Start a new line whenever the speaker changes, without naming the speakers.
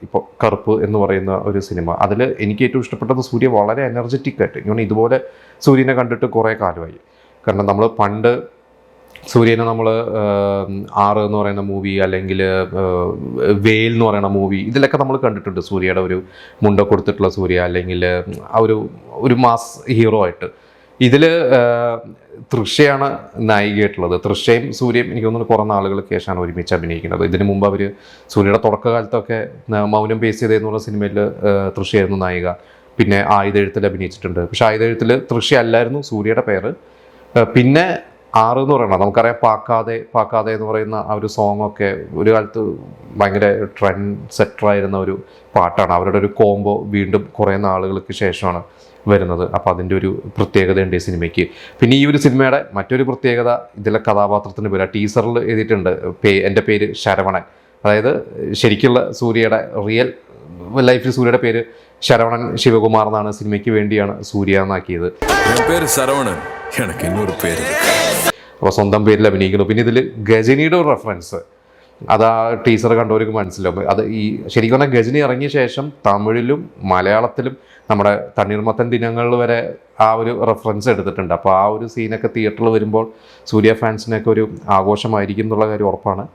ഇപ്പോൾ കറുപ്പ് എന്ന് പറയുന്ന ഒരു സിനിമ. അതിൽ എനിക്ക് ഏറ്റവും ഇഷ്ടപ്പെട്ടത് സൂര്യ വളരെ എനർജറ്റിക് ആയിട്ട്, ഞാൻ ഇതുപോലെ സൂര്യനെ കണ്ടിട്ട് കുറേ കാലമായി. കാരണം നമ്മൾ പണ്ട് സൂര്യനെ നമ്മൾ ആറ് എന്ന് പറയുന്ന മൂവി, അല്ലെങ്കിൽ വേൽ എന്ന് പറയുന്ന മൂവി, ഇതിലൊക്കെ നമ്മൾ കണ്ടിട്ടുണ്ട് സൂര്യയുടെ ഒരു മുണ്ട കൊടുത്തിട്ടുള്ള സൂര്യ, അല്ലെങ്കിൽ ആ ഒരു മാസ് ഹീറോ ആയിട്ട്. ഇതിൽ തൃഷയാണ് നായികയായിട്ടുള്ളത്. തൃഷയും സൂര്യയും എനിക്ക് തോന്നുന്നു കുറേ നാളുകൾക്ക് ശേഷമാണ് ഒരുമിച്ച് അഭിനയിക്കുന്നത്. ഇതിനു മുമ്പ് അവർ സൂര്യയുടെ തുടക്കകാലത്തൊക്കെ മൗനം പേസ് ചെയ്തെന്നുള്ള സിനിമയിൽ തൃഷയായിരുന്നു നായിക. പിന്നെ ആയുധെഴുത്തിൽ അഭിനയിച്ചിട്ടുണ്ട്. പക്ഷെ ആയുധെഴുത്തിൽ തൃഷ അല്ലായിരുന്നു സൂര്യയുടെ പേര്. പിന്നെ ആറ് എന്ന് പറയുന്നത് നമുക്കറിയാം, പാക്കാതെ എന്ന് പറയുന്ന ആ ഒരു സോങ്ങൊക്കെ ഒരു കാലത്ത് ഭയങ്കര ട്രെൻഡ് സെറ്ററായിരുന്ന ഒരു പാട്ടാണ്. അവരുടെ ഒരു കോംബോ വീണ്ടും കുറേ നാളുകൾക്ക് ശേഷമാണ് വരുന്നത്. അപ്പോൾ അതിൻ്റെ ഒരു പ്രത്യേകതയുണ്ട് ഈ സിനിമയ്ക്ക്. പിന്നെ ഈ ഒരു സിനിമയുടെ മറ്റൊരു പ്രത്യേകത, ഇതിലെ കഥാപാത്രത്തിന് പേര് ടീസറിൽ എഴുതിയിട്ടുണ്ട്, എൻ്റെ പേര് ശരവണൻ. അതായത് ശരിക്കുള്ള സൂര്യയുടെ റിയൽ ലൈഫിൽ സൂര്യയുടെ പേര് ശരവണൻ ശിവകുമാർ എന്നാണ്. സിനിമയ്ക്ക് വേണ്ടിയാണ് സൂര്യ എന്നാക്കിയത്. അപ്പോൾ സ്വന്തം പേരിൽ അഭിനയിക്കുന്നു. പിന്നെ ഇതിൽ ഗജനിയുടെ ഒരു റെഫറൻസ്, അത് ആ ടീച്ചർ കണ്ടവർക്ക് മനസ്സിലാവും. അത് ഈ ശരിക്കും പറഞ്ഞാൽ ഗജനി ഇറങ്ങിയ ശേഷം തമിഴിലും മലയാളത്തിലും നമ്മുടെ തണ്ണീർമത്തൻ ദിനങ്ങളിൽ വരെ ആ ഒരു റെഫറൻസ് എടുത്തിട്ടുണ്ട്. അപ്പോൾ ആ ഒരു സീനൊക്കെ തിയേറ്ററിൽ വരുമ്പോൾ സൂര്യ ഫാൻസിനൊക്കെ ഒരു ആഘോഷമായിരിക്കും എന്നുള്ള കാര്യം ഉറപ്പാണ്.